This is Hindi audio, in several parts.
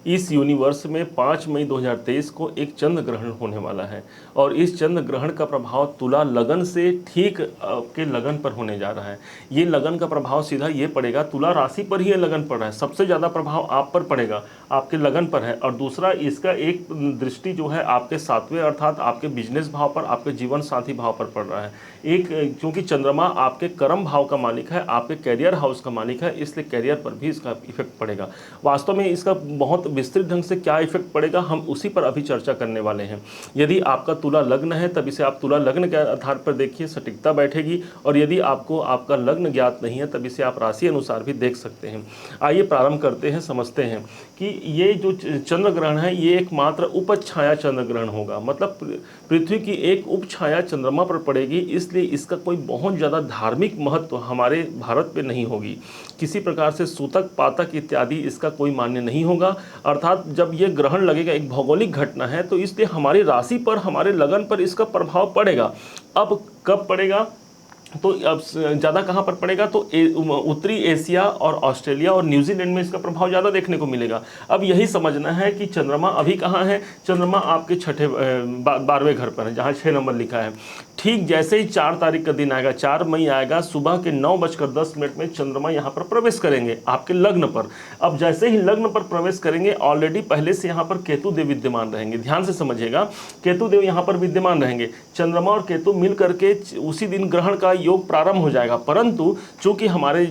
इस यूनिवर्स में 5 मई 2023 को एक चंद्र ग्रहण होने वाला है और इस चंद्र ग्रहण का प्रभाव तुला लगन से ठीक आपके लगन पर होने जा रहा है। ये लगन का प्रभाव सीधा ये पड़ेगा, तुला राशि पर ही ये लगन पड़ रहा है, सबसे ज़्यादा प्रभाव आप पर पड़ेगा, आपके लगन पर है। और दूसरा इसका एक दृष्टि जो है आपके 7वें अर्थात आपके बिजनेस भाव पर, आपके जीवन साथी भाव पर पड़ रहा है। एक क्योंकि चंद्रमा आपके कर्म भाव का मालिक है, आपके कैरियर हाउस का मालिक है, इसलिए कैरियर पर भी इसका इफेक्ट पड़ेगा। वास्तव में इसका बहुत विस्तृत ढंग से क्या इफेक्ट पड़ेगा हम उसी पर अभी चर्चा करने वाले हैं। यदि आपका तुला लग्न है तब इसे आप तुला लग्न के आधार पर देखिए, सटीकता बैठेगी। और यदि आपको आपका लग्न ज्ञात नहीं है तब इसे आप राशि अनुसार भी देख सकते हैं। आइए प्रारंभ करते हैं, समझते हैं कि ये जो चंद्र ग्रहण है ये एकमात्र उपछाया चंद्र ग्रहण होगा, मतलब पृथ्वी की एक उपछाया चंद्रमा पर पड़ेगी, इसलिए इसका कोई बहुत ज़्यादा धार्मिक महत्व हमारे भारत पे नहीं होगी। किसी प्रकार से सूतक पातक इत्यादि इसका कोई मान्य नहीं होगा। अर्थात जब ये ग्रहण लगेगा, एक भौगोलिक घटना है, तो इसलिए हमारी राशि पर, हमारे लगन पर इसका प्रभाव पड़ेगा। अब कब पड़ेगा, तो अब ज़्यादा कहाँ पर पड़ेगा, तो उत्तरी एशिया और ऑस्ट्रेलिया और न्यूजीलैंड में इसका प्रभाव ज़्यादा देखने को मिलेगा। अब यही समझना है कि चंद्रमा अभी कहाँ है, चंद्रमा आपके 12वें घर पर है, जहाँ 6 नंबर लिखा है। ठीक जैसे ही 4 तारीख का दिन आएगा, 4 मई आएगा, सुबह के 9:10 में चंद्रमा यहाँ पर प्रवेश करेंगे आपके लग्न पर। अब जैसे ही लग्न पर प्रवेश करेंगे, ऑलरेडी पहले से यहाँ पर केतु देव विद्यमान रहेंगे। ध्यान से समझिएगा, केतु देव यहाँ पर विद्यमान रहेंगे। चंद्रमा और केतु मिल करके उसी दिन ग्रहण का योग प्रारंभ हो जाएगा। परंतु चूंकि हमारे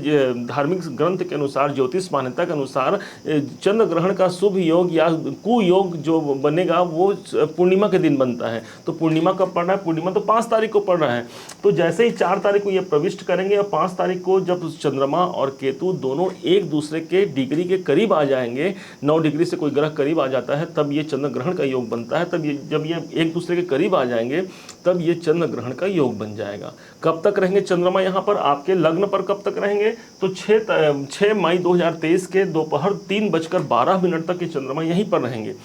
धार्मिक ग्रंथ के अनुसार, ज्योतिष मान्यता के अनुसार, चंद्र ग्रहण का शुभ योग या कुयोग जो बनेगा वो पूर्णिमा के दिन बनता है। तो पूर्णिमा कब पड़ रहा है, पूर्णिमा तो 5 तारीख को पड़ रहा है। तो जैसे ही 4 तारीख को ये प्रविष्ट करेंगे और 5 तारीख को जब चंद्रमा और केतु दोनों एक दूसरे के डिग्री के करीब आ जाएंगे, 9 डिग्री से कोई ग्रह करीब आ जाता है तब ये चंद्र ग्रहण का योग बनता है। तब ये जब ये एक दूसरे के करीब आ जाएंगे तब ये चंद्र ग्रहण का योग बन जाएगा। कब तक रहेंगे चंद्रमा यहाँ पर, आपके लग्न पर कब तक रहेंगे, तो 6 मई 2023 के दोपहर 3:12 तक ये चंद्रमा यहीं पर रहेंगे।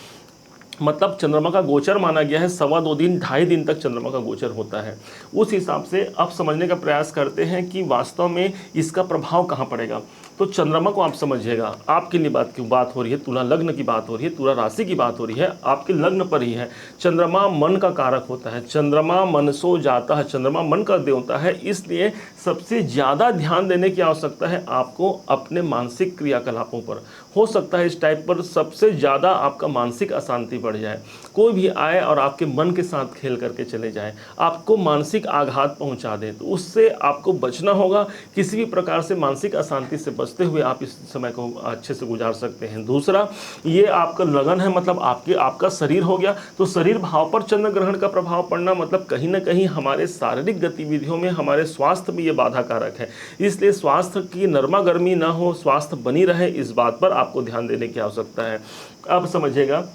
मतलब चंद्रमा का गोचर माना गया है 2.25 दिन, 2.5 दिन तक चंद्रमा का गोचर होता है। उस हिसाब से अब समझने का प्रयास करते हैं कि वास्तव में इसका प्रभाव कहाँ पड़ेगा। तो चंद्रमा को आप समझिएगा, आपके लिए बात हो रही है, तुला लग्न की बात हो रही है, तुला राशि की बात हो रही है, आपके लग्न पर ही है। चंद्रमा मन का कारक होता है, चंद्रमा मनसो जाता है, चंद्रमा मन का देवता है। इसलिए सबसे ज़्यादा ध्यान देने की आवश्यकता है आपको अपने मानसिक क्रियाकलापों पर। हो सकता है इस टाइप पर सबसे ज़्यादा आपका मानसिक अशांति बढ़ जाए। कोई भी आए और आपके मन के साथ खेल करके चले जाए, आपको मानसिक आघात पहुंचा दे, तो उससे आपको बचना होगा। किसी भी प्रकार से मानसिक अशांति से बचते हुए आप इस समय को अच्छे से गुजार सकते हैं। दूसरा, ये आपका लगन है, मतलब आपका शरीर हो गया, तो शरीर भाव पर चंद्र ग्रहण का प्रभाव पड़ना मतलब कहीं ना कहीं हमारे शारीरिक गतिविधियों में, हमारे स्वास्थ्य में ये बाधा कारक है। इसलिए स्वास्थ्य की नरमा गर्मी ना हो, स्वास्थ्य बनी रहे, इस बात पर आपको ध्यान देने की आवश्यकता है। अब समझिएगा,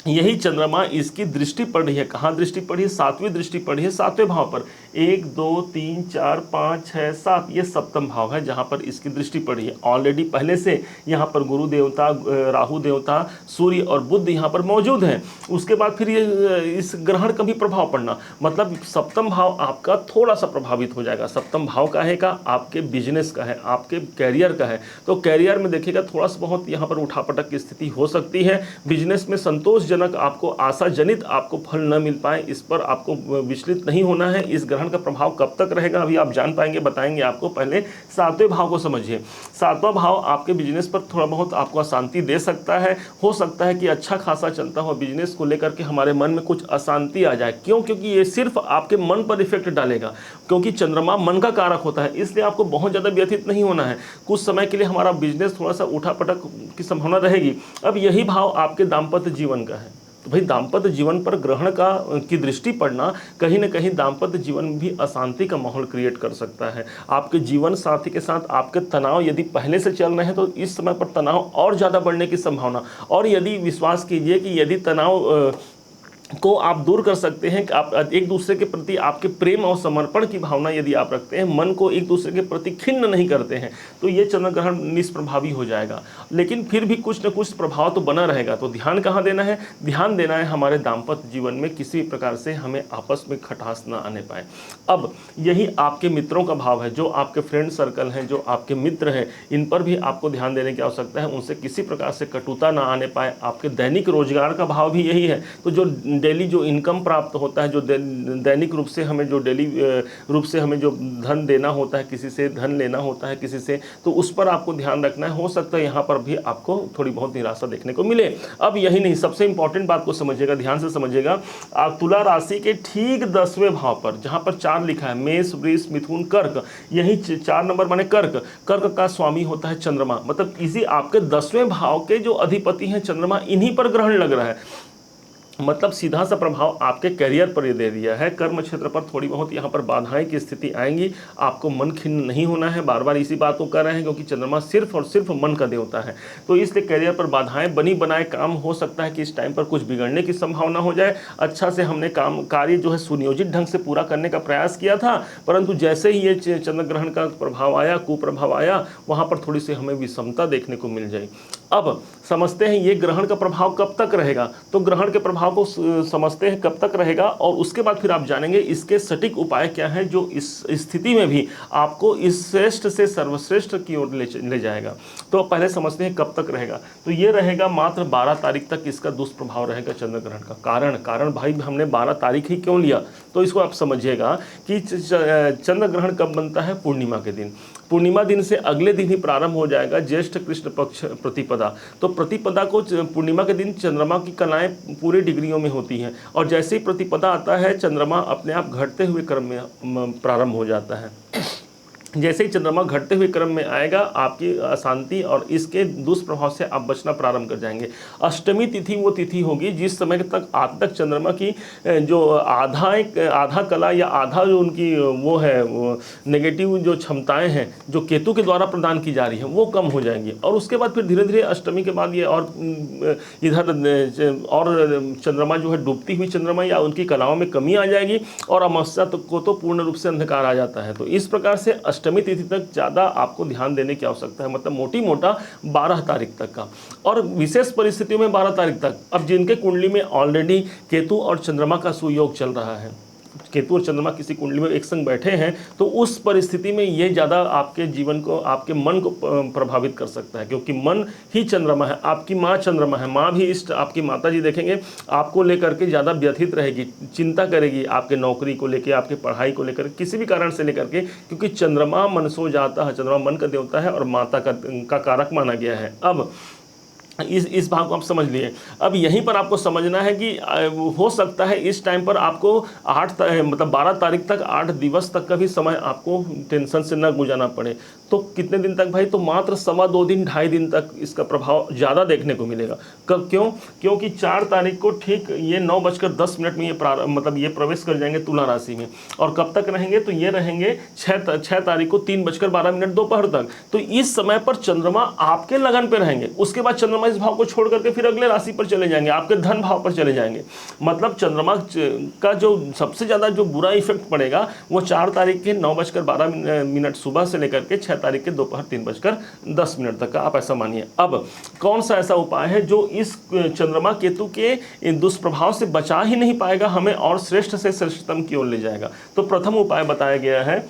यही चंद्रमा इसकी दृष्टि पड़ रही है, कहाँ दृष्टि पड़ी है, 7वीं दृष्टि पड़ी है 7वें भाव पर। 1 2 3 4 5 6 7 ये सप्तम भाव है जहाँ पर इसकी दृष्टि पड़ी है। ऑलरेडी पहले से यहाँ पर गुरु देवता, राहु देवता, सूर्य और बुध यहाँ पर मौजूद हैं। उसके बाद फिर ये इस ग्रहण का भी प्रभाव पड़ना, मतलब सप्तम भाव आपका थोड़ा सा प्रभावित हो जाएगा। सप्तम भाव का है, का आपके बिजनेस का है, आपके कैरियर का है। तो कैरियर में देखिएगा थोड़ा सा बहुत यहाँ पर उठापटक की स्थिति हो सकती है। बिजनेस में संतोषजनक, आपको आशाजनित आपको फल न मिल पाए, इस पर आपको विचलित नहीं होना है। इस ग्रहण का प्रभाव कब तक रहेगा अभी आप जान पाएंगे, बताएंगे आपको। पहले 7वें भाव को समझिए। 7वां भाव आपके बिजनेस पर थोड़ा बहुत आपको अशांति दे सकता है। हो सकता है कि अच्छा खासा चलता हो बिजनेस को लेकर के हमारे मन में कुछ अशांति आ जाए। क्यों? क्योंकि ये सिर्फ आपके मन पर इफेक्ट डालेगा, क्योंकि चंद्रमा मन का कारक होता है। इसलिए आपको बहुत ज़्यादा व्यथित नहीं होना है। कुछ समय के लिए हमारा बिजनेस थोड़ा सा उठापटक की संभावना रहेगी। अब यही भाव आपके दाम्पत्य जीवन का है, तो भाई दाम्पत्य जीवन पर ग्रहण की दृष्टि पड़ना कहीं ना कहीं दाम्पत्य जीवन में भी अशांति का माहौल क्रिएट कर सकता है। आपके जीवन साथी के साथ आपके तनाव यदि पहले से चल रहे हैं तो इस समय पर तनाव और ज़्यादा बढ़ने की संभावना। और यदि विश्वास कीजिए कि यदि तनाव को आप दूर कर सकते हैं कि आप एक दूसरे के प्रति आपके प्रेम और समर्पण की भावना यदि आप रखते हैं, मन को एक दूसरे के प्रति खिन्न नहीं करते हैं, तो ये चंद्र ग्रहण निष्प्रभावी हो जाएगा। लेकिन फिर भी कुछ न कुछ प्रभाव तो बना रहेगा। तो ध्यान कहाँ देना है? ध्यान देना है हमारे दाम्पत्य जीवन में किसी प्रकार से हमें आपस में खटास ना आने पाए। अब यही आपके मित्रों का भाव है, जो आपके फ्रेंड सर्कल हैं, जो आपके मित्र हैं, इन पर भी आपको ध्यान देने की आवश्यकता है। उनसे किसी प्रकार से कटुता ना आने पाए। आपके दैनिक रोजगार का भाव भी यही है। तो जो डेली जो इनकम प्राप्त होता है, जो दैनिक रूप से हमें जो डेली रूप से हमें जो धन देना होता है, किसी से धन लेना होता है किसी से, तो उस पर आपको ध्यान रखना है। हो सकता है यहाँ पर भी आपको थोड़ी बहुत निराशा देखने को मिले। अब यही नहीं, सबसे इंपॉर्टेंट बात को समझिएगा, ध्यान से समझिएगा। आप तुला राशि के ठीक 10वें भाव पर, जहाँ पर 4 लिखा है, मेष वृष मिथुन कर्क, यही 4 नंबर माने कर्क, कर्क का स्वामी होता है चंद्रमा। मतलब इसी आपके 10वें भाव के जो अधिपति हैं चंद्रमा, इन्हीं पर ग्रहण लग रहा है। मतलब सीधा सा प्रभाव आपके करियर पर ये दे दिया है। कर्म क्षेत्र पर थोड़ी बहुत यहाँ पर बाधाएं की स्थिति आएंगी। आपको मन खिन्न नहीं होना है। बार बार इसी बात को कर रहे हैं, क्योंकि चंद्रमा सिर्फ और सिर्फ मन का देवता है। तो इसलिए करियर पर बाधाएं, बनी बनाए काम हो सकता है कि इस टाइम पर कुछ बिगड़ने की संभावना हो जाए। अच्छा से हमने कार्य जो है सुनियोजित ढंग से पूरा करने का प्रयास किया था, परंतु जैसे ही ये चंद्र ग्रहण का प्रभाव आया, कुप्रभाव आया, वहाँ पर थोड़ी सी हमें विषमता देखने को मिल जाए। अब समझते हैं ये ग्रहण का प्रभाव कब तक रहेगा। तो ग्रहण के प्रभाव को समझते हैं कब तक रहेगा, और उसके बाद फिर आप जानेंगे इसके सटीक उपाय क्या हैं, जो इस स्थिति में भी आपको इस श्रेष्ठ से सर्वश्रेष्ठ की ओर ले जाएगा। तो पहले समझते हैं कब तक रहेगा। तो ये रहेगा मात्र 12 तारीख तक इसका दुष्प्रभाव रहेगा चंद्र ग्रहण का। कारण भाई हमने 12 तारीख ही क्यों लिया, तो इसको आप समझिएगा कि चंद्र ग्रहण कब बनता है? पूर्णिमा के दिन। पूर्णिमा दिन से अगले दिन ही प्रारंभ हो जाएगा ज्येष्ठ कृष्ण पक्ष प्रतिपदा। तो प्रतिपदा को पूर्णिमा के दिन चंद्रमा की कलाएं पूरे डिग्रियों में होती हैं, और जैसे ही प्रतिपदा आता है चंद्रमा अपने आप घटते हुए क्रम में प्रारंभ हो जाता है। जैसे ही चंद्रमा घटते हुए क्रम में आएगा, आपकी अशांति और इसके दुष्प्रभाव से आप बचना प्रारंभ कर जाएंगे। अष्टमी तिथि वो तिथि होगी जिस समय तक आज तक चंद्रमा की जो आधा कला या आधा जो उनकी वो है, वो नेगेटिव जो क्षमताएं हैं जो केतु के द्वारा प्रदान की जा रही हैं, वो कम हो जाएंगी। और उसके बाद फिर धीरे धीरे अष्टमी के बाद ये और इधर और चंद्रमा जो है डूबती हुई चंद्रमा या उनकी कलाओं में कमी आ जाएगी, और अमावस्या को तो पूर्ण रूप से अंधकार आ जाता है। तो इस प्रकार से अष्टमी तिथि तक ज़्यादा आपको ध्यान देने की आवश्यकता है। मतलब मोटी मोटा 12 तारीख तक का, और विशेष परिस्थितियों में 12 तारीख तक। अब जिनके कुंडली में ऑलरेडी केतु और चंद्रमा का सुयोग चल रहा है, केतु और चंद्रमा किसी कुंडली में एक संग बैठे हैं, तो उस परिस्थिति में ये ज़्यादा आपके जीवन को, आपके मन को प्रभावित कर सकता है, क्योंकि मन ही चंद्रमा है। आपकी माँ चंद्रमा है। माँ भी इष्ट, आपकी माता जी देखेंगे आपको लेकर के ज़्यादा व्यथित रहेगी, चिंता करेगी आपके नौकरी को लेकर, आपके पढ़ाई को लेकर, किसी भी कारण से लेकर के, क्योंकि चंद्रमा मन सो जाता है। चंद्रमा मन का देवता है और माता का कारक माना गया है। अब इस भाग को आप समझ लिए। अब यहीं पर आपको समझना है कि हो सकता है इस टाइम पर आपको 12 तारीख तक 8 दिवस तक का भी समय आपको टेंशन से न गुजारना पड़े। तो कितने दिन तक भाई? तो मात्र 2.25 दिन 2.5 दिन तक इसका प्रभाव ज़्यादा देखने को मिलेगा। कब? क्योंकि 4 तारीख को ठीक ये 9:10 में ये प्रवेश कर जाएंगे तुला राशि में। और कब तक रहेंगे? तो ये रहेंगे 6 तारीख को 3:12 दोपहर तक। तो इस समय पर चंद्रमा आपके लगन पे रहेंगे। उसके बाद चंद्रमा इस भाव को छोड़ करके फिर अगले राशि पर चले जाएंगे, आपके धन भाव पर चले जाएंगे। मतलब चंद्रमा का जो सबसे ज़्यादा जो बुरा इफेक्ट पड़ेगा वो 4 तारीख के 9:12 सुबह से लेकर के 6 तारीख के दोपहर 3:10 तक का, आप ऐसा मानिए। अब कौन सा ऐसा उपाय है जो इस चंद्रमा केतु के दुष्प्रभाव से बचा ही नहीं पाएगा, हमें और श्रेष्ठ से श्रेष्ठतम की ओर ले जाएगा? तो प्रथम उपाय बताया गया है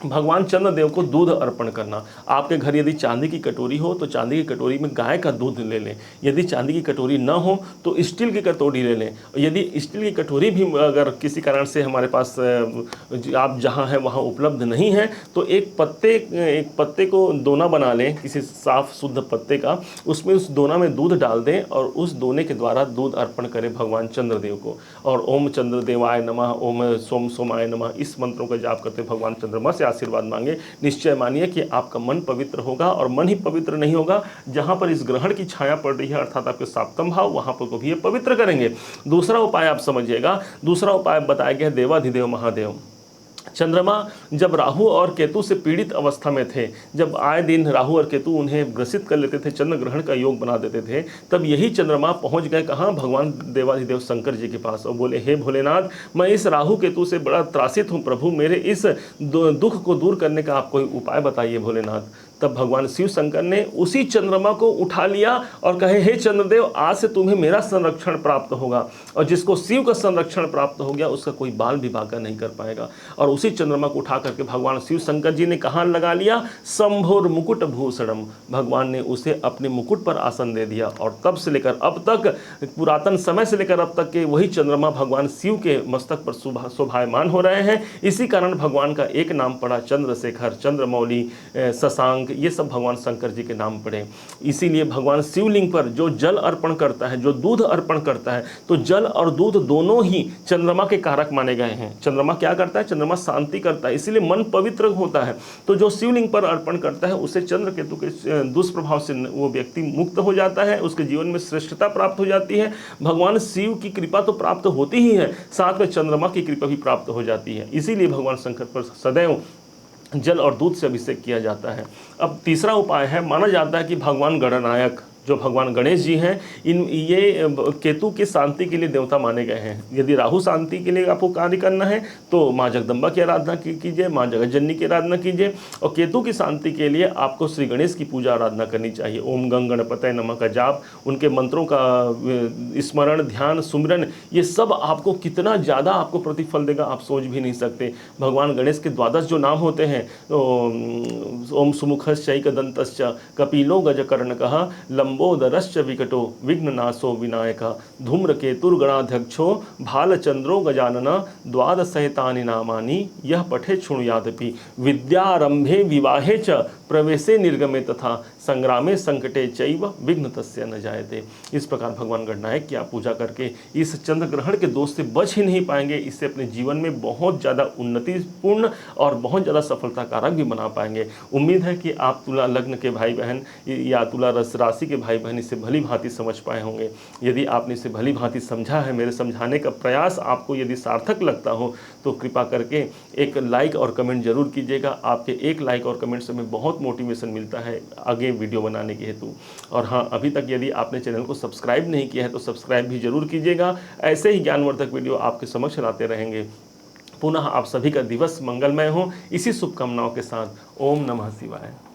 भगवान चंद्रदेव को दूध अर्पण करना। आपके घर यदि चांदी की कटोरी हो तो चांदी की कटोरी में गाय का दूध ले लें। यदि चांदी की कटोरी न हो तो स्टील की कटोरी ले लें। यदि स्टील की कटोरी भी अगर किसी कारण से हमारे पास आप जहां हैं वहां उपलब्ध नहीं है, तो एक पत्ते को दोना बना लें, किसी साफ शुद्ध पत्ते का, उसमें उस दोना में दूध डाल दें और उस दोने के द्वारा दूध अर्पण करें भगवान चंद्रदेव को। और ओम चंद्रदेवाय नमः, ओम सोम सोमाय नमः, इस मंत्रों का जाप करते भगवान चंद्रमा से आशीर्वाद मांगे। निश्चय मानिए कि आपका मन पवित्र होगा। और मन ही पवित्र नहीं होगा, जहां पर इस ग्रहण की छाया पड़ रही है अर्थात आपके सप्तम भाव, वहां पर को भी ये पवित्र करेंगे। दूसरा उपाय आप समझिएगा। दूसरा उपाय बताया गया देवाधिदेव महादेव चंद्रमा जब राहु और केतु से पीड़ित अवस्था में थे, जब आए दिन राहु और केतु उन्हें ग्रसित कर लेते थे, चंद्र ग्रहण का योग बना देते थे, तब यही चंद्रमा पहुंच गए कहाँ, भगवान देवाधिदेव शंकर जी के पास और बोले, हे भोलेनाथ, मैं इस राहु केतु से बड़ा त्रासित हूँ प्रभु, मेरे इस दुख को दूर करने का आप कोई उपाय बताइए भोलेनाथ। तब भगवान शिव शंकर ने उसी चंद्रमा को उठा लिया और कहे, हे चंद्रदेव, आज से तुम्हें मेरा संरक्षण प्राप्त होगा, और जिसको शिव का संरक्षण प्राप्त हो गया उसका कोई बाल भी बांका नहीं कर पाएगा। और उसी चंद्रमा को उठा करके भगवान शिव शंकर जी ने कहाँ लगा लिया, शंभोर मुकुट भूषणम, भगवान ने उसे अपने मुकुट पर आसन दे दिया। और तब से लेकर अब तक, पुरातन समय से लेकर अब तक के वही चंद्रमा भगवान शिव के मस्तक पर शोभायमान हो रहे हैं। इसी कारण भगवान का एक नाम पड़ा चंद्रशेखर, चंद्रमौली, शशांक, ये सब भगवान शंकर जी के नाम पड़े। इसीलिए भगवान शिवलिंग पर जो जल अर्पण करता है, जो दूध अर्पण करता है, तो जल और दूध दोनों ही चंद्रमा के कारक माने गए हैं। चंद्रमा क्या करता है, चंद्रमा शांति करता है, इसीलिए मन पवित्र होता है। तो जो शिवलिंग पर अर्पण करता है उसे चंद्र केतु के दुष्प्रभाव से वो व्यक्ति मुक्त हो जाता है, उसके जीवन में श्रेष्ठता प्राप्त हो जाती है। भगवान शिव की कृपा तो प्राप्त होती ही है, साथ में चंद्रमा की कृपा भी प्राप्त हो जाती है। इसीलिए भगवान शंकर पर सदैव जल और दूध से अभिषेक किया जाता है। अब तीसरा उपाय है, माना जाता है कि भगवान गणनायक जो भगवान गणेश जी हैं, ये केतु के शांति के लिए देवता माने गए हैं। यदि राहु शांति के लिए आपको कार्य करना है तो माँ जगदम्बा की आराधना कीजिए, माँ जगत जननी की आराधना कीजिए, और केतु की शांति के लिए आपको श्री गणेश की पूजा आराधना करनी चाहिए। ओम गंग गणपतये नमः का जाप, उनके मंत्रों का स्मरण, ध्यान, सुमिरन, ये सब आपको कितना ज़्यादा आपको प्रतिफल देगा आप सोच भी नहीं सकते। भगवान गणेश के 12 जो नाम होते हैं, ओम सुमुखश्चैकदन्तश्च कपिलो गजकर्णकः लंबोदरश्च विकटो विघ्ननाशो विनायका धूम्रकेतुर्गणाध्यक्षो भालचंद्रो गजानन द्वादशैतानि नामानि यह पठे शृणुयादपि विद्यारंभे विवाहे च प्रवेशे निर्गमे तथा संग्रामे संकटे चैव विघ्न तस्य न जायते। इस प्रकार भगवान गणनायक की आप पूजा करके इस चंद्र ग्रहण के दोष से बच ही नहीं पाएंगे, इससे अपने जीवन में बहुत ज़्यादा उन्नतिपूर्ण और बहुत ज़्यादा सफलता कारक भी बना पाएंगे। उम्मीद है कि आप तुला लग्न के भाई बहन या तुला राशि के भाई बहन इसे भली भांति समझ पाए होंगे। यदि आपने इसे भली भांति समझा है, मेरे समझाने का प्रयास आपको यदि सार्थक लगता हो तो कृपा करके एक लाइक और कमेंट जरूर कीजिएगा। आपके एक लाइक और कमेंट से हमें बहुत मोटिवेशन मिलता है आगे वीडियो बनाने के हेतु। और हाँ, अभी तक यदि आपने चैनल को सब्सक्राइब नहीं किया है तो सब्सक्राइब भी जरूर कीजिएगा। ऐसे ही ज्ञानवर्धक वीडियो आपके समक्ष लाते रहेंगे। पुनः आप सभी का दिवस मंगलमय हो, इसी शुभकामनाओं के साथ ओम नमः शिवाय।